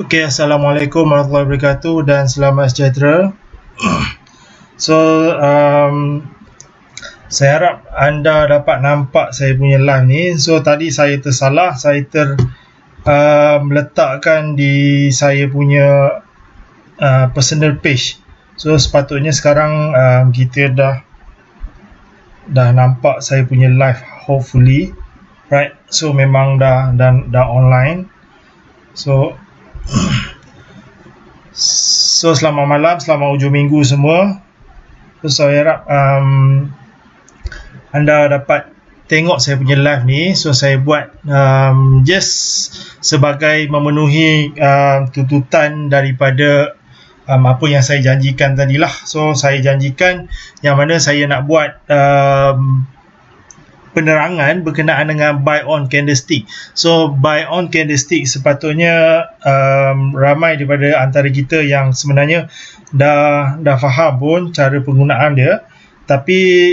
Okey, Assalamualaikum warahmatullahi wabarakatuh dan selamat sejahtera. So, saya harap anda dapat nampak saya punya live ni. So, tadi saya tersalah, saya meletakkan di saya punya personal page. So, sepatutnya sekarang kita dah nampak saya punya live, hopefully. Right, so memang dah online. So selamat malam, selamat hujung minggu semua. So saya harap anda dapat tengok saya punya live ni. So saya buat just sebagai memenuhi tuntutan daripada apa yang saya janjikan tadilah. So saya janjikan yang mana saya nak buat penerangan berkenaan dengan buy on candlestick. So buy on candlestick sepatutnya ramai daripada antara kita yang sebenarnya dah faham pun cara penggunaan dia, tapi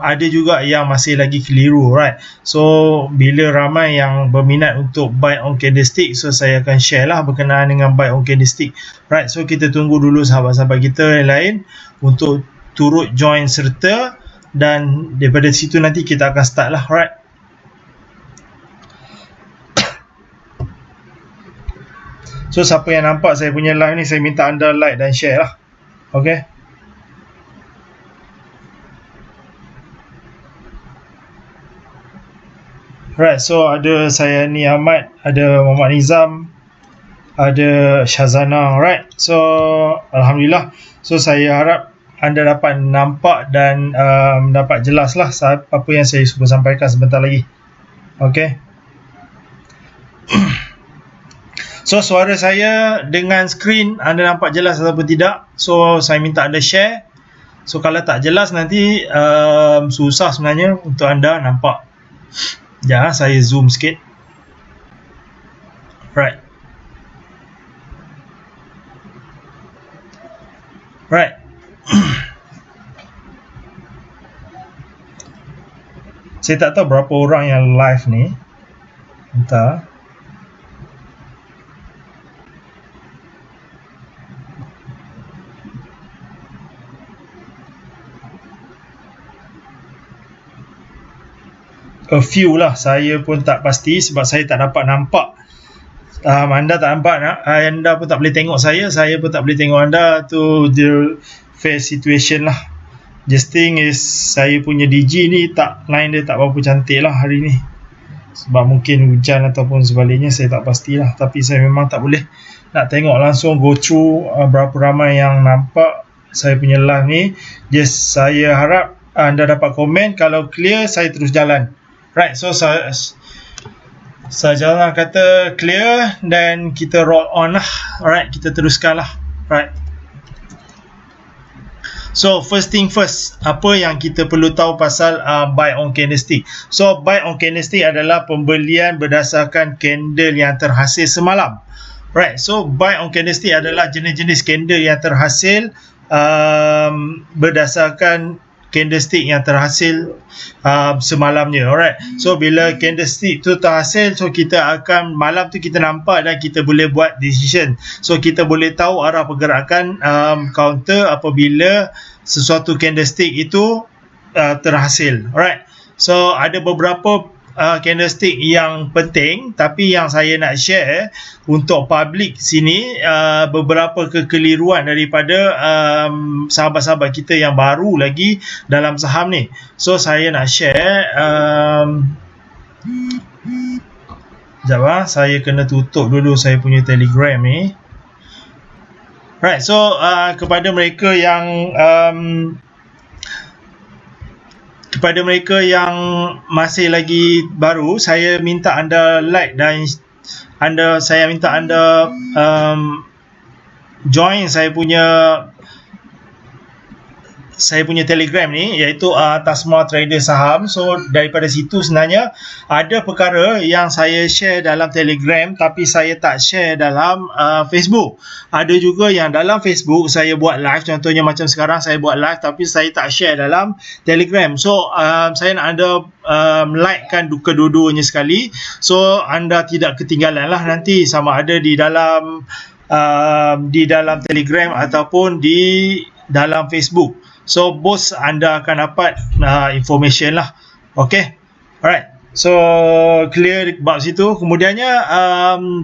ada juga yang masih lagi keliru, right? So bila ramai yang berminat untuk buy on candlestick, so saya akan share lah berkenaan dengan buy on candlestick, right? So kita tunggu dulu sahabat-sahabat kita yang lain untuk turut join serta, dan daripada situ nanti kita akan start lah, right? So siapa yang nampak saya punya live ni, saya minta anda like dan share lah. Okay, right, so ada saya ni Ahmad, ada Muhammad Nizam, ada Shazana, right? So Alhamdulillah. So saya harap anda dapat nampak dan dapat jelas lah apa yang saya cuba sampaikan sebentar lagi. Okay. So suara saya dengan skrin anda nampak jelas atau tidak? So saya minta anda share. So kalau tak jelas nanti susah sebenarnya untuk anda nampak. Sekejap, saya zoom sikit. Right. Right. Saya tak tahu berapa orang yang live ni. Entah. A few lah, saya pun tak pasti sebab saya tak dapat nampak. Anda tak nampak, anda pun tak boleh tengok saya pun tak boleh tengok anda. Tu the fair situation lah. Just thing is saya punya DJ ni line dia tak berapa cantik lah hari ni, sebab mungkin hujan ataupun sebaliknya, saya tak pastilah. Tapi saya memang tak boleh nak tengok langsung go through berapa ramai yang nampak saya punya live ni. Just saya harap anda dapat komen. Kalau clear, saya terus jalan. Right, so saya jangan kata clear dan kita roll on lah. Alright, kita teruskan lah. Right. So first thing first, apa yang kita perlu tahu pasal buy on candlestick? So buy on candlestick adalah pembelian berdasarkan candle yang terhasil semalam. Right, so buy on candlestick adalah jenis-jenis candle yang terhasil berdasarkan candlestick yang terhasil semalamnya. Alright, so bila candlestick tu terhasil, so kita akan malam tu kita nampak dan kita boleh buat decision. So kita boleh tahu arah pergerakan counter apabila sesuatu candlestick itu terhasil. Alright, so ada beberapa candlestick yang penting, tapi yang saya nak share untuk public sini beberapa kekeliruan daripada sahabat-sahabat kita yang baru lagi dalam saham ni. So saya nak share sekejap, saya kena tutup dulu saya punya Telegram ni. Right, so kepada mereka yang masih lagi baru, saya minta anda like dan saya minta anda join saya punya saya punya Telegram ni, iaitu Tasma Trader Saham. So daripada situ sebenarnya ada perkara yang saya share dalam Telegram tapi saya tak share dalam Facebook. Ada juga yang dalam Facebook saya buat live, contohnya macam sekarang saya buat live tapi saya tak share dalam Telegram. So saya nak anda like kan kedua-duanya sekali, so anda tidak ketinggalan lah nanti, sama ada di dalam Telegram ataupun di dalam Facebook. So bos anda akan dapat information lah. Okay, alright, so clear bab situ. Kemudiannya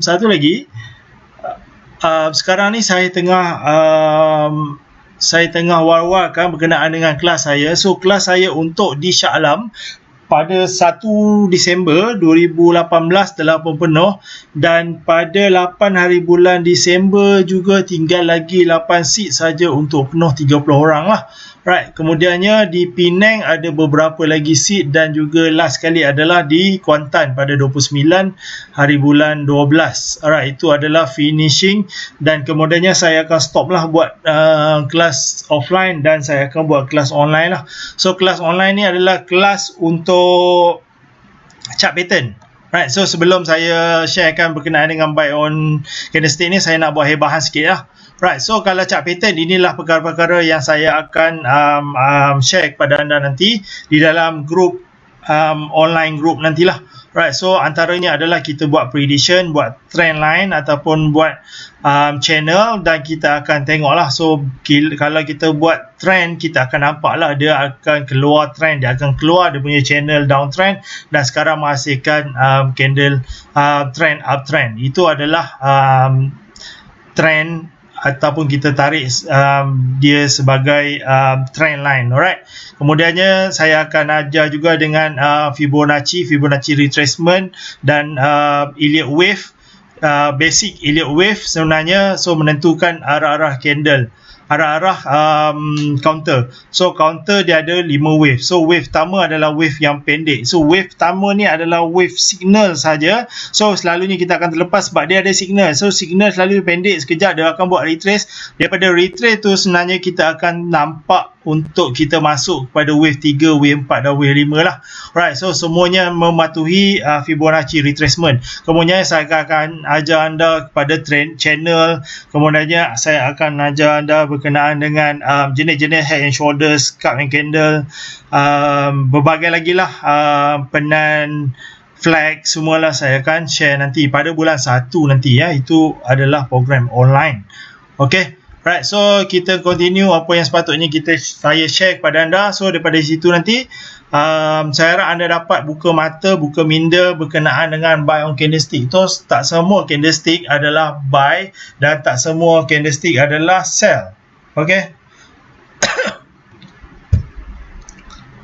satu lagi, sekarang ni saya tengah war-warkan berkenaan dengan kelas saya. So kelas saya untuk di Shah Alam pada 1 Disember 2018 telah pun penuh, dan pada 8 hari bulan Disember juga tinggal lagi 8 seat saja untuk penuh 30 orang lah. Right, kemudiannya di Penang ada beberapa lagi seat, dan juga last kali adalah di Kuantan pada 29 hari bulan 12. Alright, itu adalah finishing, dan kemudiannya saya akan stop lah buat kelas offline dan saya akan buat kelas online lah. So kelas online ni adalah kelas untuk chart pattern. Right, so sebelum saya sharekan berkenaan dengan buy on candlestick ni, saya nak buat hebahan sikit lah. Right, so kalau chart pattern, inilah perkara-perkara yang saya akan share kepada anda nanti di dalam grup online group nantilah. Right, so antaranya adalah kita buat prediction, buat trend line ataupun buat channel, dan kita akan tengoklah. So kalau kita buat trend, kita akan nampak lah dia akan keluar trend, dia akan keluar dia punya channel downtrend, dan sekarang menghasilkan candle trend uptrend. Itu adalah trend ataupun kita tarik dia sebagai trend line. Alright, kemudiannya saya akan ajar juga dengan Fibonacci retracement dan Elliott wave, basic Elliott wave sebenarnya. So menentukan arah-arah candle, arah-arah counter. So counter dia ada 5 wave. So wave pertama adalah wave yang pendek. So wave pertama ni adalah wave signal saja. So selalunya kita akan terlepas sebab dia ada signal. So signal selalu pendek, sekejap dia akan buat retrace. Daripada retrace tu sebenarnya kita akan nampak untuk kita masuk kepada wave 3, wave 4 dan wave 5 lah. Alright, so semuanya mematuhi Fibonacci retracement. Kemudian saya akan ajar anda kepada trend channel. Kemudiannya saya akan ajar anda berkenaan dengan jenis-jenis head and shoulders, cup and candle, berbagai lagi lah, penan, flag, semualah saya akan share nanti pada bulan 1 nanti ya. Itu adalah program online. Okay, right, so kita continue apa yang sepatutnya saya share kepada anda. So daripada situ nanti saya harap anda dapat buka mata, buka minda berkenaan dengan buy on candlestick. So tak semua candlestick adalah buy dan tak semua candlestick adalah sell. Okay.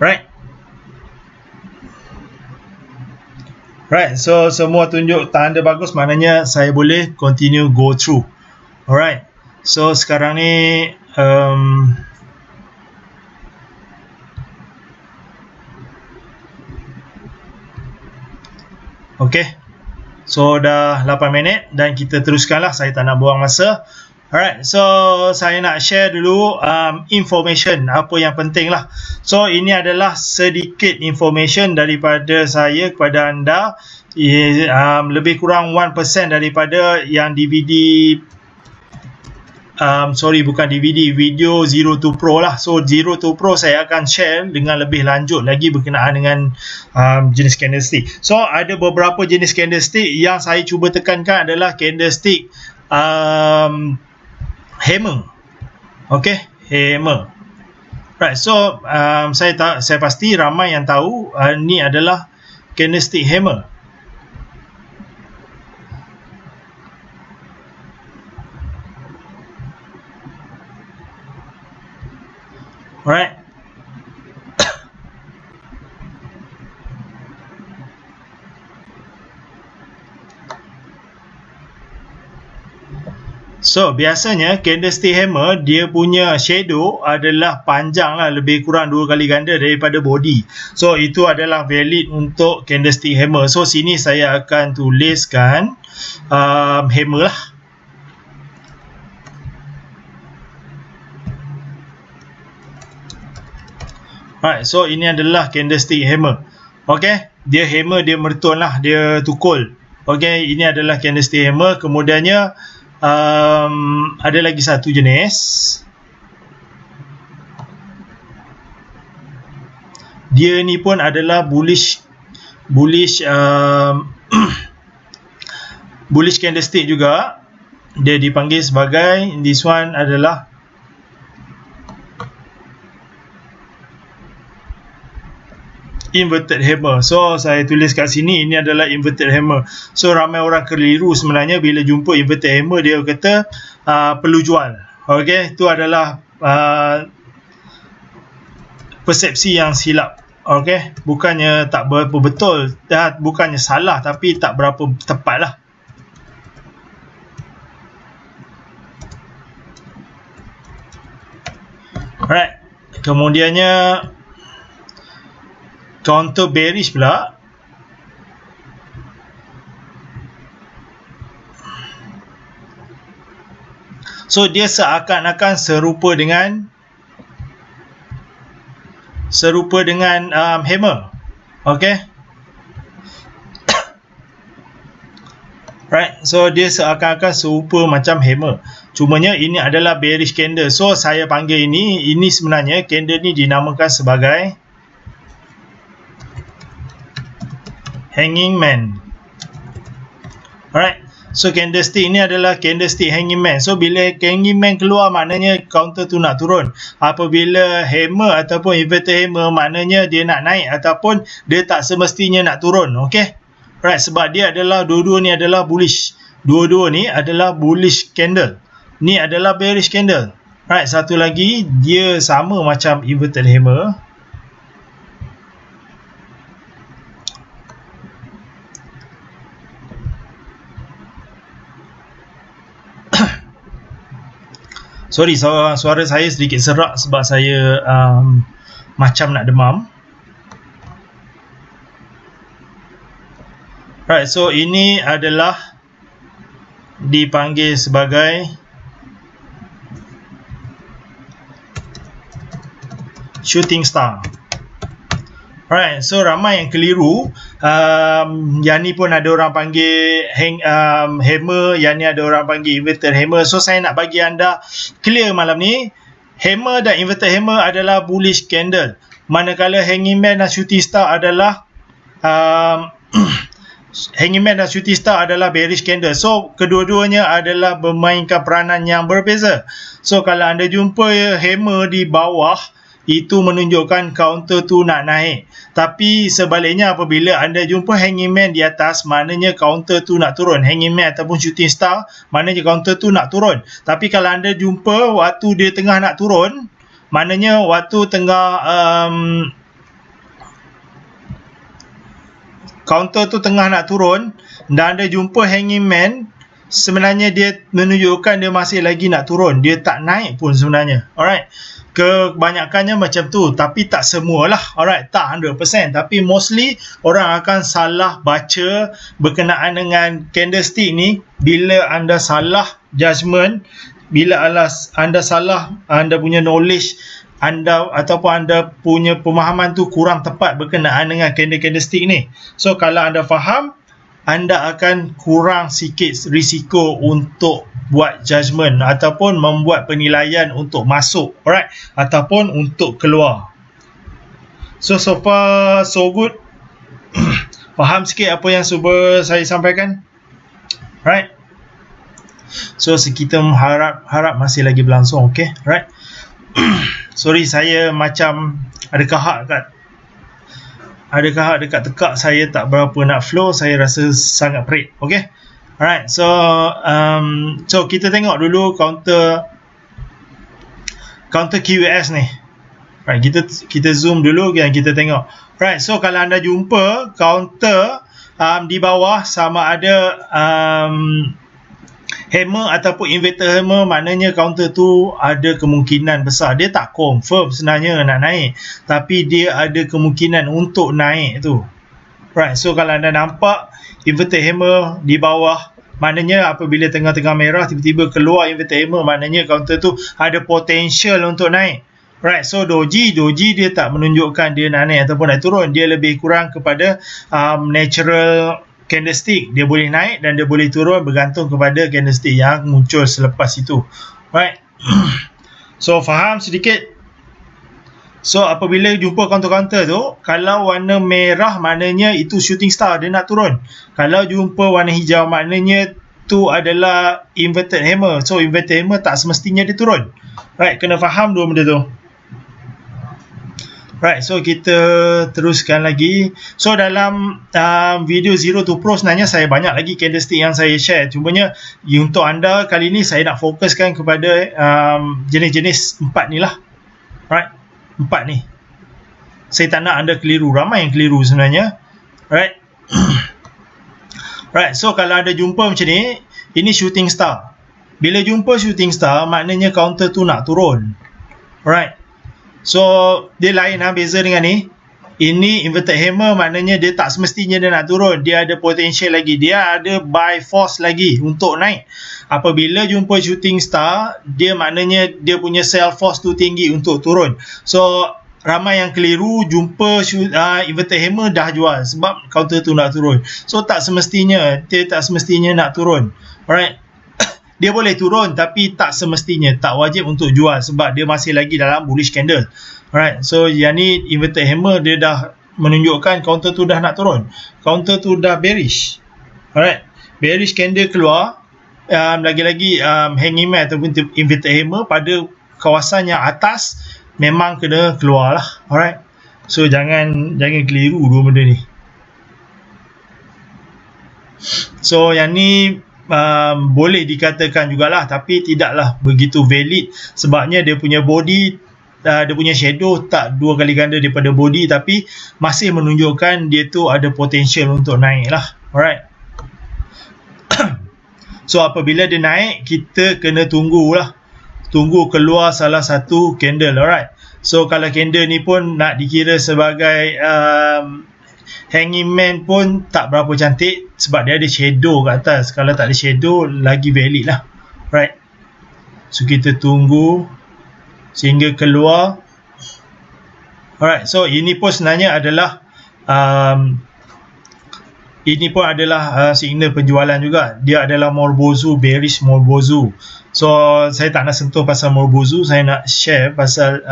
Right. Right, so semua tunjuk tanda bagus, maknanya saya boleh continue go through. Alright, so sekarang ni okay, so dah 8 minit dan kita teruskanlah, saya tak nak buang masa. Alright, so saya nak share dulu information, apa yang penting lah. So ini adalah sedikit information daripada saya kepada anda, lebih kurang 1% daripada yang DVD, bukan DVD, video Zero to Pro lah. So Zero to Pro saya akan share dengan lebih lanjut lagi berkenaan dengan jenis candlestick. So ada beberapa jenis candlestick yang saya cuba tekankan adalah candlestick hammer. Okay, hammer. Right, so saya pasti ramai yang tahu ni adalah candlestick hammer. Alright. So biasanya candlestick hammer dia punya shadow adalah panjang lah, lebih kurang 2 kali ganda daripada body. So itu adalah valid untuk candlestick hammer. So sini saya akan tuliskan hammer lah. Alright, so ini adalah candlestick hammer. Okay, dia hammer, dia mertun lah, dia tukul. Okay, ini adalah candlestick hammer. Kemudiannya ada lagi satu jenis. Dia ni pun adalah bullish bullish candlestick juga. Dia dipanggil sebagai, this one adalah inverted hammer. So saya tulis kat sini, ini adalah inverted hammer. So ramai orang keliru sebenarnya bila jumpa inverted hammer, dia kata perlu jual. Okay, itu adalah persepsi yang silap. Okay, bukannya tak berapa betul, bukannya salah, tapi tak berapa tepat lah. Alright, kemudiannya counter bearish pula. So dia seakan-akan serupa dengan hammer. Okay, right, so dia seakan-akan serupa macam hammer. Cumanya ini adalah bearish candle. So saya panggil ini sebenarnya candle ni dinamakan sebagai hanging man. Alright, so candlestick ini adalah candlestick hanging man. So bila hanging man keluar, maknanya counter tu nak turun. Apabila hammer ataupun inverted hammer, maknanya dia nak naik ataupun dia tak semestinya nak turun. Okay, right, sebab dia adalah, dua-dua ni adalah bullish. Dua-dua ni adalah bullish candle. Ni adalah bearish candle. Right, satu lagi, dia sama macam inverted hammer. Sorry, suara saya sedikit serak sebab saya macam nak demam. Right, so ini adalah dipanggil sebagai shooting star. Alright, so ramai yang keliru. Yang ni pun ada orang panggil hammer, yang ni ada orang panggil inverted hammer. So saya nak bagi anda clear malam ni, hammer dan inverted hammer adalah bullish candle, manakala hanging man dan shooting star adalah hanging man dan shooting star adalah bearish candle. So kedua-duanya adalah bermainkan peranan yang berbeza. So kalau anda jumpa hammer di bawah, itu menunjukkan counter tu nak naik. Tapi sebaliknya, apabila anda jumpa hanging man di atas, maknanya counter tu nak turun. Hanging man ataupun shooting star, maknanya counter tu nak turun. Tapi kalau anda jumpa waktu dia tengah nak turun, maknanya waktu tengah counter tu tengah nak turun dan anda jumpa hanging man, sebenarnya dia menunjukkan dia masih lagi nak turun. Dia tak naik pun sebenarnya. Alright, kebanyakannya macam tu, tapi tak semualah. Alright, tak 100%, tapi mostly orang akan salah baca berkenaan dengan candlestick ni. Bila anda salah judgement, bila anda salah, anda punya knowledge anda ataupun anda punya pemahaman tu kurang tepat berkenaan dengan candlestick ni. So kalau anda faham, anda akan kurang sikit risiko untuk buat judgement ataupun membuat penilaian untuk masuk, alright, ataupun untuk keluar. So far so good. Faham sikit apa yang cuba saya sampaikan, right? So kita harap masih lagi berlangsung. Okay, right. Sorry, saya macam ada kahak dekat tekak saya, tak berapa nak flow. Saya rasa sangat perit. Okay, alright, so kita tengok dulu counter QS ni. Right, kita zoom dulu dan kita tengok. Right, so kalau anda jumpa counter di bawah sama ada hammer ataupun inverted hammer, maknanya counter tu ada kemungkinan besar, dia tak confirm sebenarnya nak naik, tapi dia ada kemungkinan untuk naik tu. Right, so kalau anda nampak inverted hammer di bawah, maknanya apabila tengah-tengah merah tiba-tiba keluar inverted hammer, maknanya counter tu ada potential untuk naik. Right, so doji dia tak menunjukkan dia nak naik ataupun nak turun. Dia lebih kurang kepada natural candlestick. Dia boleh naik dan dia boleh turun bergantung kepada candlestick yang muncul selepas itu. Right. So faham sedikit? So apabila jumpa counter-counter tu, kalau warna merah maknanya itu shooting star, dia nak turun. Kalau jumpa warna hijau maknanya tu adalah inverted hammer. So inverted hammer tak semestinya dia turun. Right, kena faham dua benda tu. Right, so kita teruskan lagi. So dalam video Zero to Pro sebenarnya saya banyak lagi candlestick yang saya share. Cumanya untuk anda kali ni saya nak fokuskan kepada jenis-jenis 4 ni lah. Right, 4 ni. Saya tak nak anda keliru. Ramai yang keliru sebenarnya. Right. Right, so kalau anda jumpa macam ni, ini shooting star. Bila jumpa shooting star, maknanya counter tu nak turun. Right. So dia lain beza dengan ni. Ini inverted hammer, maknanya dia tak semestinya dia nak turun. Dia ada potential lagi. Dia ada buy force lagi untuk naik. Apabila jumpa shooting star, dia maknanya dia punya sell force tu tinggi untuk turun. So ramai yang keliru jumpa inverted hammer dah jual sebab counter tu nak turun. So tak semestinya, dia tak semestinya nak turun. Alright. Dia boleh turun tapi tak semestinya, tak wajib untuk jual sebab dia masih lagi dalam bullish candle. Alright, so yang ni inverted hammer dia dah menunjukkan counter tu dah nak turun. Counter tu dah bearish. Alright, bearish candle keluar, lagi-lagi hanging man ataupun inverted hammer pada kawasan yang atas memang kena keluar lah. Alright, so jangan keliru dua benda ni. So yang ni boleh dikatakan jugalah tapi tidaklah begitu valid sebabnya dia punya body, dia punya shadow tak dua kali ganda daripada body tapi masih menunjukkan dia tu ada potential untuk naik lah. Alright. So apabila dia naik, kita kena tunggulah, tunggu keluar salah satu candle. Alright. So kalau candle ni pun nak dikira sebagai hanging man pun tak berapa cantik sebab dia ada shadow kat atas. Kalau tak ada shadow lagi valid lah. Right. So kita tunggu sehingga keluar. Alright. So ini pun sebenarnya adalah signal penjualan juga. Dia adalah Morbozu, bearish Morbozu. So saya tak nak sentuh pasal Morbozu, saya nak share pasal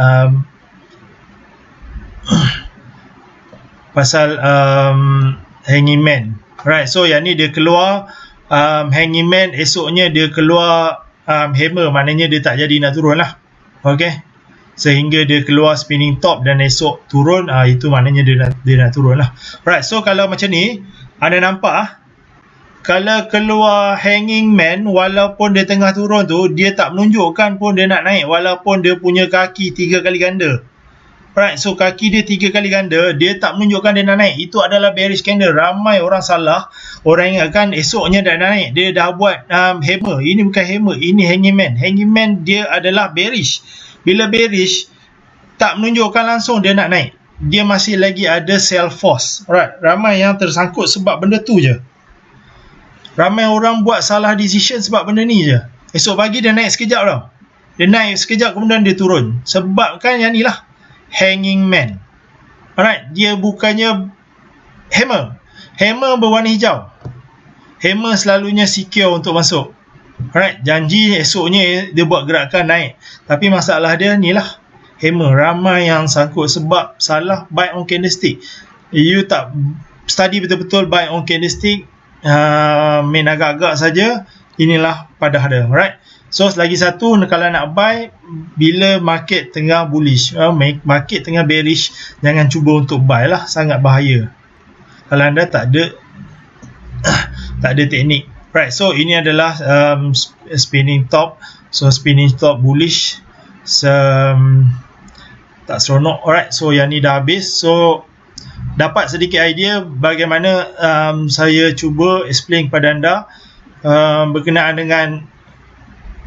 hanging man. Right, so yang ni dia keluar hanging man, esoknya dia keluar hammer, maknanya dia tak jadi nak turun lah. Okay, sehingga dia keluar spinning top dan esok turun, itu maknanya dia nak turun lah. Right, so kalau macam ni anda nampak kalau keluar hanging man walaupun dia tengah turun tu, dia tak menunjukkan pun dia nak naik walaupun dia punya kaki 3 kali ganda. Right, so kaki dia 3 kali ganda, dia tak menunjukkan dia nak naik. Itu adalah bearish candle. Ramai orang salah. Orang ingatkan esoknya dah naik. Dia dah buat hammer. Ini bukan hammer, ini hanging man. Hanging man dia adalah bearish. Bila bearish, tak menunjukkan langsung dia nak naik. Dia masih lagi ada sell force. Right, ramai yang tersangkut sebab benda tu je. Ramai orang buat salah decision sebab benda ni je. Esok pagi dia naik sekejap tau. Dia naik sekejap kemudian dia turun. Sebab kan yang ni lah hanging man. Alright, dia bukannya hammer. Hammer berwarna hijau. Hammer selalunya secure untuk masuk. Alright, janji esoknya dia buat gerakan naik. Tapi masalah dia ni lah hammer. Ramai yang sangkut sebab salah buy on candlestick. You tak study betul-betul buy on candlestick, main agak-agak saja, inilah padah dia. Alright. So lagi satu, kalau nak buy bila market tengah bullish, market tengah bearish, jangan cuba untuk buy lah, sangat bahaya kalau anda tak ada teknik. Right, so ini adalah spinning top. So spinning top bullish, tak seronok. Alright, so yang ni dah habis. So dapat sedikit idea bagaimana saya cuba explain kepada anda berkenaan dengan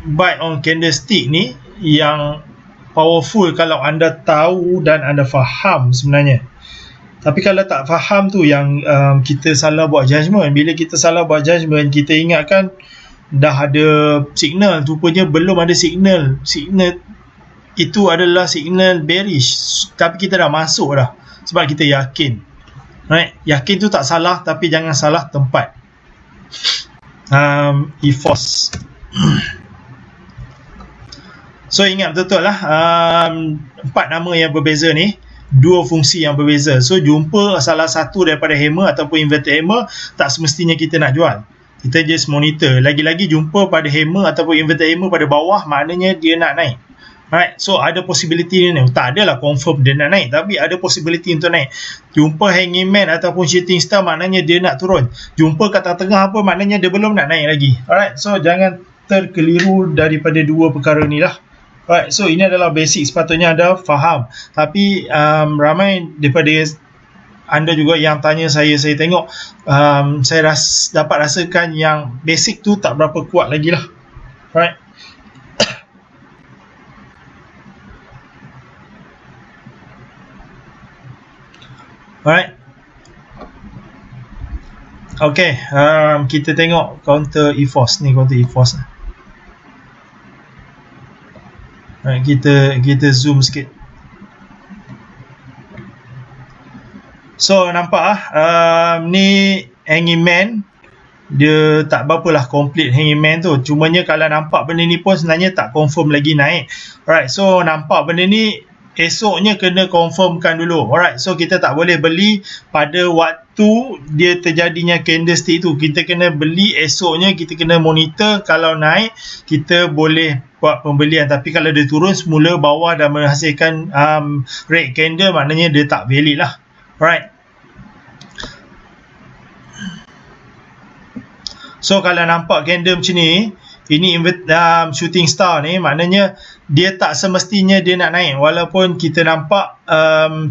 buy on candlestick ni yang powerful kalau anda tahu dan anda faham sebenarnya. Tapi kalau tak faham tu yang kita salah buat judgement. Bila kita salah buat judgement, kita ingatkan dah ada signal, rupanya belum ada signal itu adalah signal bearish, tapi kita dah masuk dah sebab kita yakin. Right? Yakin tu tak salah, tapi jangan salah tempat. EFOS. So ingat betul lah, 4 nama yang berbeza ni, 2 fungsi yang berbeza. So jumpa salah satu daripada hammer ataupun inverted hammer, tak semestinya kita nak jual. Kita just monitor. Lagi-lagi jumpa pada hammer ataupun inverted hammer pada bawah, maknanya dia nak naik. Right, so ada possibility ni. Tak adalah confirm dia nak naik, tapi ada possibility untuk naik. Jumpa hanging man ataupun shooting star, maknanya dia nak turun. Jumpa kat tengah apa, maknanya dia belum nak naik lagi. Alright, so jangan terkeliru daripada dua perkara ni lah. Alright, so ini adalah basic, sepatutnya anda faham. Tapi ramai daripada anda juga yang tanya saya tengok saya dapat rasakan yang basic tu tak berapa kuat lagi lah. Alright. Alright. Okay, kita tengok counter EFOS ni, counter EFOS. Alright, kita zoom sikit. So nampak ni hanging man, dia tak berapa lah complete hanging man tu. Cumanya kalau nampak benda ni pun sebenarnya tak confirm lagi naik. Alright, so nampak benda ni esoknya kena confirmkan dulu. Alright, so kita tak boleh beli pada waktu dia terjadinya candlestick tu. Kita kena beli esoknya, kita kena monitor. Kalau naik, kita boleh buat pembelian. Tapi kalau dia turun semula bawah dan menghasilkan red candle, maknanya dia tak valid lah. Alright. So kalau nampak candle macam ni, ini shooting star ni, maknanya dia tak semestinya dia nak naik. Walaupun kita nampak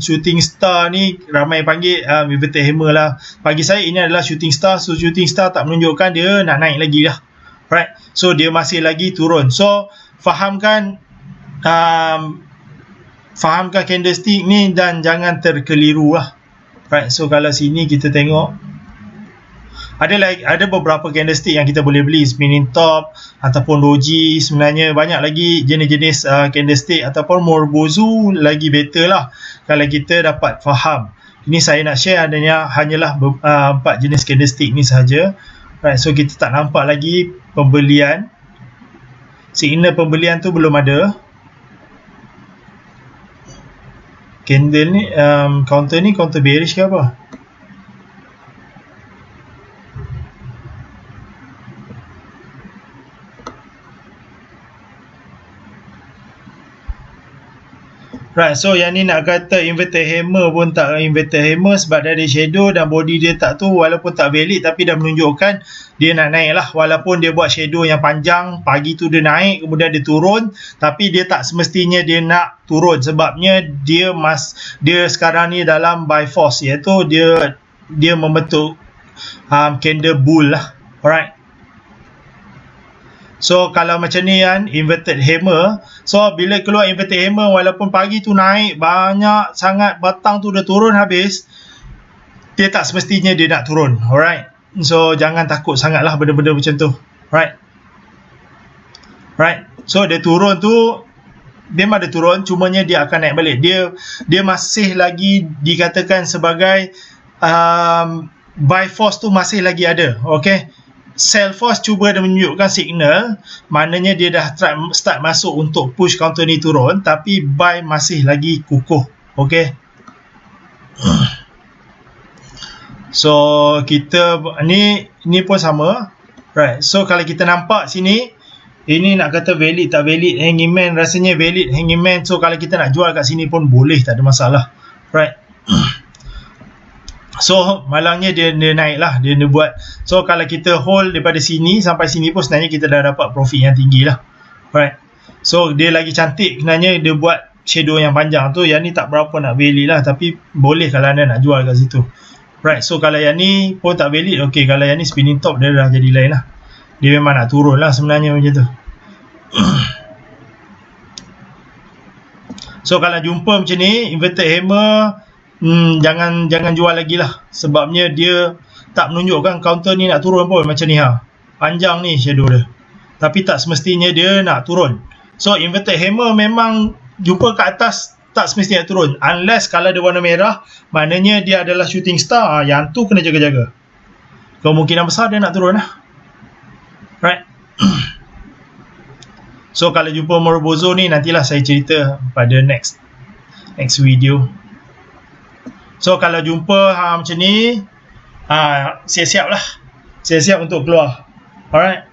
shooting star ni ramai panggil inverted hammer lah. Bagi saya ini adalah shooting star. So shooting star tak menunjukkan dia nak naik lagi lah. Right. So dia masih lagi turun. So fahamkan candlestick ni dan jangan terkeliru lah. Right. So kalau sini kita tengok, ada beberapa candlestick yang kita boleh beli, spinning top ataupun doji. Sebenarnya banyak lagi jenis-jenis candlestick ataupun Morbozu lagi better lah kalau kita dapat faham. Ini saya nak share hanyalah 4 jenis candlestick ni sahaja. Right, so kita tak nampak lagi pembelian. Signal pembelian tu belum ada. Candle ni counter bearish ke apa? Right, so yang ni nak kata inverted hammer pun tak inverted hammer sebab dia ada shadow dan body dia tak tu, walaupun tak valid tapi dah menunjukkan dia nak naik lah. Walaupun dia buat shadow yang panjang, pagi tu dia naik kemudian dia turun, tapi dia tak semestinya dia nak turun sebabnya dia sekarang ni dalam buy force, iaitu dia membentuk candle bull lah. Alright. So kalau macam ni kan, inverted hammer. So bila keluar inverted hammer, walaupun pagi tu naik banyak sangat, batang tu dah turun habis, dia tak semestinya dia nak turun. Alright. So jangan takut sangat lah benda-benda macam tu. Right. Right. So dia turun tu, memang dia turun, cumanya dia akan naik balik. Dia masih lagi dikatakan sebagai buy force tu masih lagi ada. Okay. Sell force cuba dia menunjukkan signal, maknanya dia dah start masuk untuk push counter ni turun, tapi buy masih lagi kukuh. Okay. So kita ni pun sama. Right. So kalau kita nampak sini, ini nak kata valid tak valid hanging man, rasanya valid hanging man. So kalau kita nak jual kat sini pun boleh, tak ada masalah. Right. So malangnya dia naik lah, dia buat. So kalau kita hold daripada sini sampai sini pun sebenarnya kita dah dapat profit yang tinggi lah. Right. So dia lagi cantik sebenarnya, dia buat shadow yang panjang tu. Yang ni tak berapa nak valid lah, tapi boleh kalau anda nak jual kat situ. Right. So kalau yang ni pun tak valid, okay. Kalau yang ni spinning top, dia dah jadi lain lah. Dia memang nak turun lah sebenarnya macam tu. So kalau jumpa macam ni inverted hammer, jangan jual lagi lah, sebabnya dia tak menunjukkan counter ni nak turun pun. Macam ni panjang ni shadow dia, tapi tak semestinya dia nak turun. So inverted hammer memang jumpa kat atas tak semestinya turun, unless kalau dia warna merah maknanya dia adalah shooting star. Yang tu kena jaga-jaga, kemungkinan besar dia nak turun lah. Right. So kalau jumpa Morobozo ni, nantilah saya cerita pada next video. So kalau jumpa macam ni, siap-siap lah, siap-siap untuk keluar. Alright.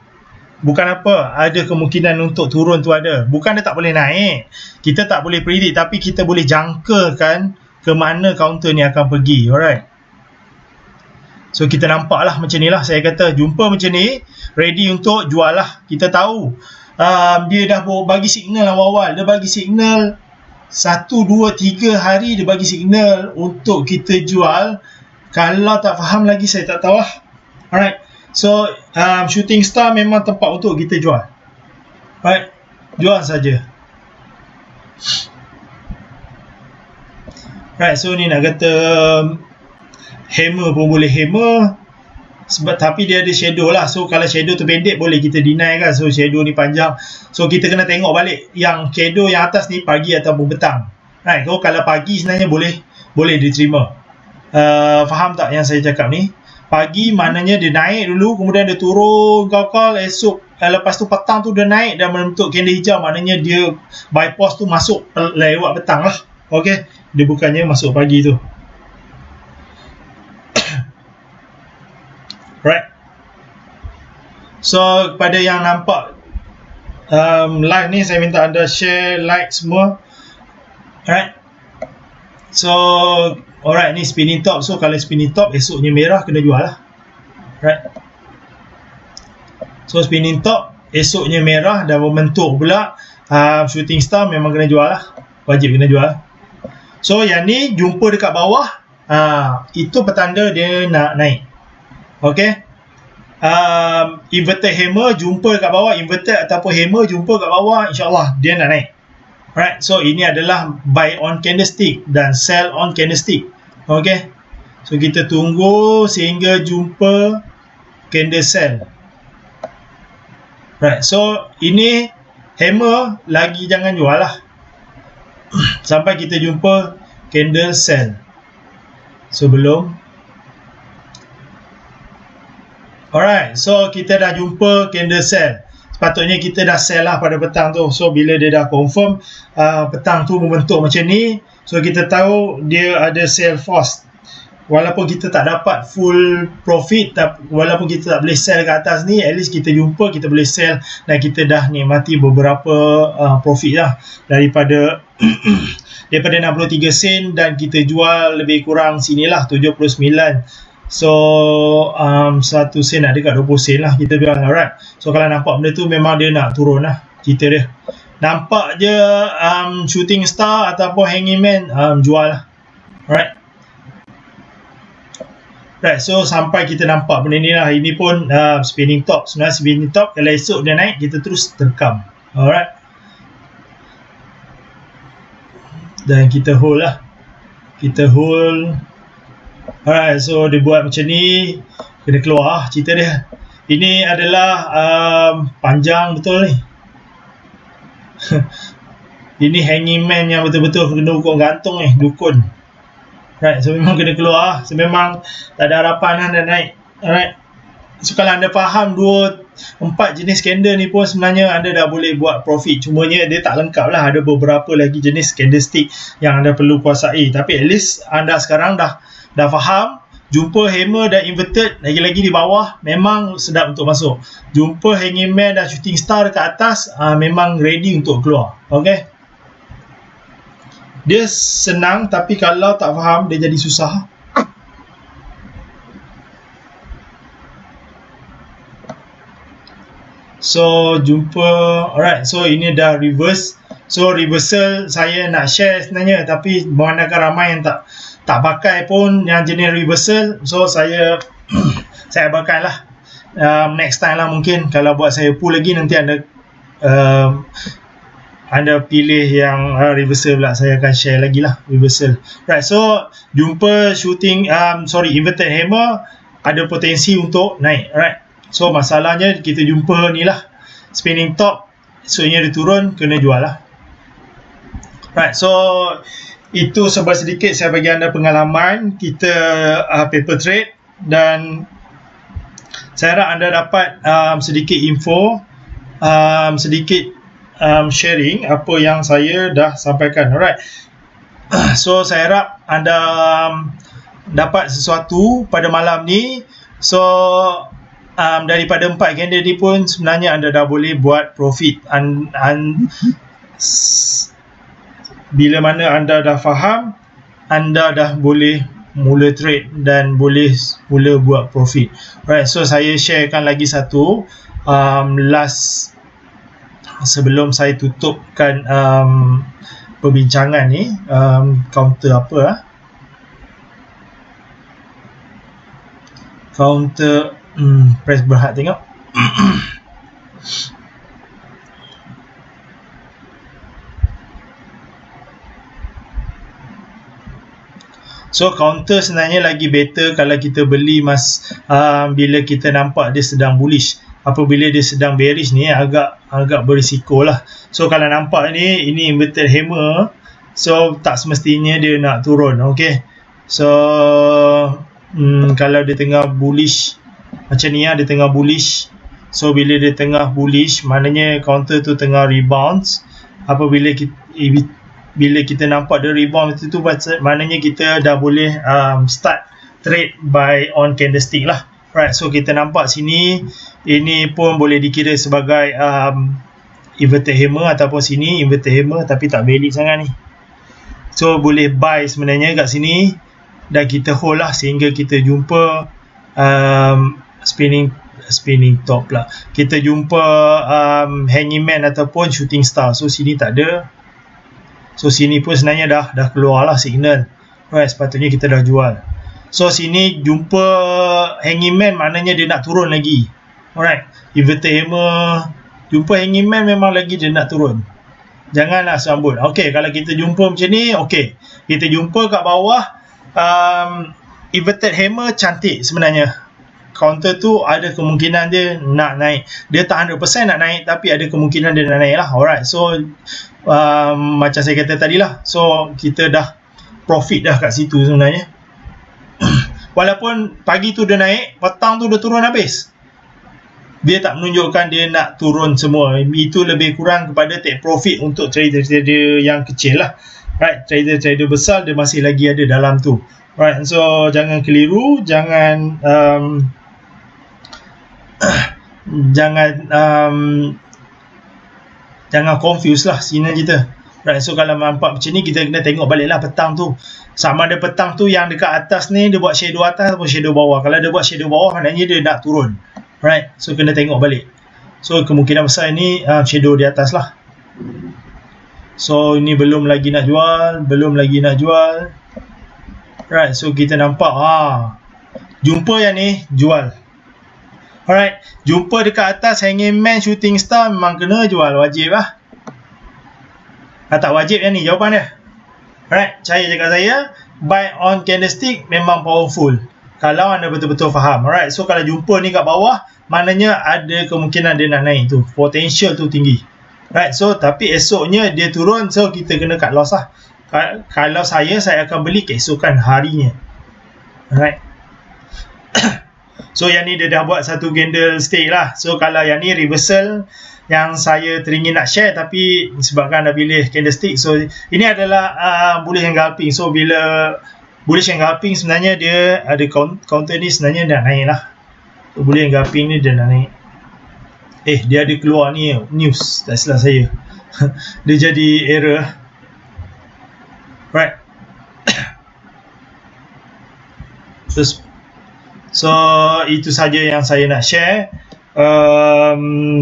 Bukan apa, ada kemungkinan untuk turun tu ada. Bukan dia tak boleh naik, kita tak boleh predict, tapi kita boleh jangkakan ke mana counter ni akan pergi. Alright. So kita nampak lah macam ni lah. Saya kata jumpa macam ni, ready untuk jual lah. Kita tahu dia dah bagi signal awal-awal. Dia bagi signal 1, 2, 3 hari, dia bagi signal untuk kita jual. Kalau tak faham lagi, saya tak tahu lah. Alright. So shooting star memang tempat untuk kita jual. Alright. Jual saja. Right. So ni nak kata hammer pun boleh hammer, sebab tapi dia ada shadow lah. So kalau shadow tu pendek boleh kita deny kan. So shadow ni panjang, so kita kena tengok balik yang shadow yang atas ni pagi ataupun petang. Right. So kalau pagi sebenarnya boleh diterima. Faham tak yang saya cakap ni? Pagi maknanya dia naik dulu, kemudian dia turun kau esok, lepas tu petang tu dia naik dan membentuk candle hijau, maknanya dia bypass tu masuk lewat petang lah. Okay, dia bukannya masuk pagi tu. Right. So pada yang nampak live ni, saya minta anda share, like semua. Right. So alright, ni spinning top. So kalau spinning top esoknya merah, kena jual lah. Right. So spinning top esoknya merah dan membentuk pula shooting star, memang kena jual lah, wajib kena jual. So yang ni jumpa dekat bawah, itu petanda dia nak naik. Okay. Inverted hammer jumpa kat bawah, inverted ataupun hammer jumpa kat bawah, insyaAllah dia nak naik. Alright. So ini adalah buy on candlestick dan sell on candlestick. Okay. So kita tunggu sehingga jumpa candle sell. Right. So ini hammer lagi jangan jual lah sampai kita jumpa candle sell. Sebelum alright, so kita dah jumpa candle sell. Sepatutnya kita dah sell lah pada petang tu. So bila dia dah confirm petang tu membentuk macam ni, so kita tahu dia ada sell force. Walaupun kita tak dapat full profit, walaupun kita tak boleh sell kat atas ni, at least kita jumpa, kita boleh sell dan kita dah nikmati beberapa profit lah daripada daripada 63 sen dan kita jual lebih kurang sinilah 79. So 1 sen nak dekat 20 sen lah kita jual. Alright. So kalau nampak benda tu memang dia nak turun lah cerita dia. Nampak je shooting star ataupun hanging man, jual lah. Alright. Right. So sampai kita nampak benda ni lah. Ini pun spinning top. Sebenarnya spinning top, kalau esok dia naik, kita terus terkam. Alright. Dan kita hold lah. Kita hold. Alright, so dia buat macam ni, kena keluar cerita dia. Ini adalah panjang betul ni. Ini hanging man yang betul-betul kena ukur gantung ni, dukun. Right, so memang kena keluar. So memang tak ada harapan lah nak naik. Alright. So kalau anda faham 4 jenis candle ni pun sebenarnya anda dah boleh buat profit. Cumanya dia tak lengkap lah. Ada beberapa lagi jenis candlestick yang anda perlu kuasai. Tapi at least anda sekarang dah faham. Jumpa hammer dan inverted lagi-lagi di bawah, memang sedap untuk masuk. Jumpa hanging man dan shooting star dekat atas, memang ready untuk keluar. Okay. Dia senang, tapi kalau tak faham dia jadi susah. So jumpa. Alright, so ini dah reverse. So reversal saya nak share sebenarnya, tapi memandangkan ramai yang tak pakai pun yang jenis reversal, so saya saya abaikan lah. Next time lah mungkin kalau buat saya pull lagi, nanti anda pilih yang reversal pula, saya akan share lagi lah reversal. Right, so jumpa shooting inverted hammer ada potensi untuk naik. Right, so masalahnya kita jumpa ni lah spinning top, so ini dia turun, kena jual lah. Right, so itu sedikit saya bagi anda pengalaman kita paper trade, dan saya harap anda dapat sedikit info, sedikit sharing apa yang saya dah sampaikan. Alright, so saya harap anda dapat sesuatu pada malam ni. So daripada 4 candle ni pun sebenarnya anda dah boleh buat profit. Bila mana anda dah faham, anda dah boleh mula trade dan boleh mula buat profit. Right, so saya sharekan lagi satu last sebelum saya tutupkan perbincangan ni. Counter apa counter press berhad tengok. So counter sebenarnya lagi better kalau kita beli bila kita nampak dia sedang bullish. Apabila dia sedang bearish ni agak berisiko lah. So kalau nampak ni, ini inverted hammer, so tak semestinya dia nak turun. Okay, so kalau dia tengah bullish macam ni, dia tengah bullish. So bila dia tengah bullish, maknanya counter tu tengah rebounds. Apabila kita nampak dia rebound itu, maknanya kita dah boleh start trade by on candlestick lah. Right, so kita nampak sini, ini pun boleh dikira sebagai inverted hammer, ataupun sini inverted hammer tapi tak valid sangat ni. So boleh buy sebenarnya kat sini, dan kita hold lah sehingga kita jumpa spinning top lah. Kita jumpa hanging man ataupun shooting star. So sini tak ada. So sini pun sebenarnya dah keluar lah signal. Right, sepatutnya kita dah jual. So sini jumpa hanging man, maknanya dia nak turun lagi. Alright, inverted hammer jumpa hanging man, memang lagi dia nak turun. Janganlah sambut. Okay, kalau kita jumpa macam ni, okay, kita jumpa kat bawah inverted hammer cantik sebenarnya. Counter tu ada kemungkinan dia nak naik. Dia tak 100% nak naik, tapi ada kemungkinan dia nak naik lah. Alright, so macam saya kata tadi lah, so kita dah profit dah kat situ sebenarnya. Walaupun pagi tu dia naik, petang tu dia turun habis. Dia tak menunjukkan dia nak turun semua. Itu lebih kurang kepada take profit untuk trader-trader yang kecil lah. Right, trader-trader besar dia masih lagi ada dalam tu. Right, so jangan keliru, jangan jangan confuse lah signal kita. Right, so kalau nampak macam ni, kita kena tengok balik lah petang tu. Sama ada petang tu yang dekat atas ni dia buat shadow atas ataupun shadow bawah. Kalau dia buat shadow bawah, maknanya dia nak turun. Right, so kena tengok balik. So kemungkinan besar ni shadow di atas lah. So ini belum lagi nak jual. Right, so kita nampak jumpa yang ni jual. Alright, jumpa dekat atas hanging man, shooting star, memang kena jual, wajib lah. Tak wajib yang ni jawapan dia. Alright, percaya je kat saya, buy on candlestick memang powerful kalau anda betul-betul faham. Alright, so kalau jumpa ni kat bawah, maknanya ada kemungkinan dia nak naik tu, potential tu tinggi. Right, so tapi esoknya dia turun, so kita kena cut loss lah. Kalau saya akan beli keesokan harinya. Alright. So yang ni dia dah buat satu candlestick lah. So kalau yang ni reversal, yang saya teringin nak share, tapi sebabkan dah pilih candlestick, so ini adalah bullish engulfing. So bila bullish engulfing, sebenarnya dia ada counter ni sebenarnya dah naik lah. So bullish engulfing ni dia dah naik. Dia ada keluar ni news, tak salah saya. Dia jadi error. Right. So itu saja yang saya nak share.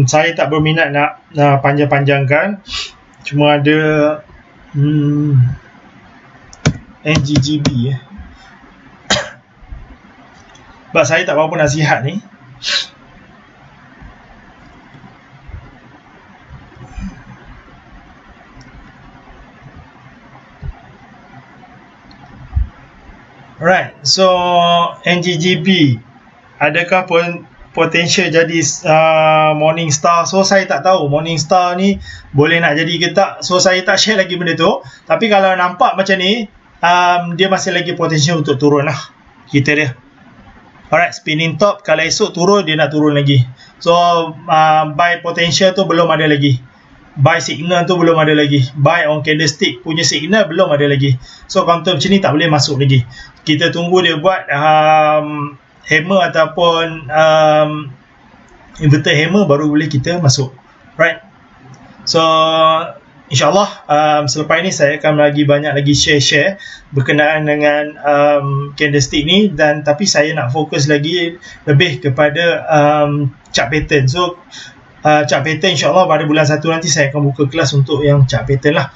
Saya tak berminat nak panjang-panjangkan. Cuma ada NGGB sebab saya tak berapa nasihat ni. Alright, so NGGB adakah potential jadi morning star. So saya tak tahu morning star ni boleh nak jadi ke tak, so saya tak share lagi benda tu. Tapi kalau nampak macam ni, dia masih lagi potential untuk turun lah kita dia. Alright, spinning top, kalau esok turun dia nak turun lagi. So buy potential tu belum ada lagi, buy signal tu belum ada lagi, buy on candlestick punya signal belum ada lagi. So counter macam ni tak boleh masuk lagi, kita tunggu dia buat hammer ataupun inverted hammer baru boleh kita masuk. Right, so InsyaAllah selepas ini saya akan banyak lagi share berkenaan dengan candlestick ni, dan tapi saya nak fokus lagi lebih kepada chart pattern. So chart pattern insyaAllah pada bulan 1 nanti saya akan buka kelas untuk yang chart pattern lah.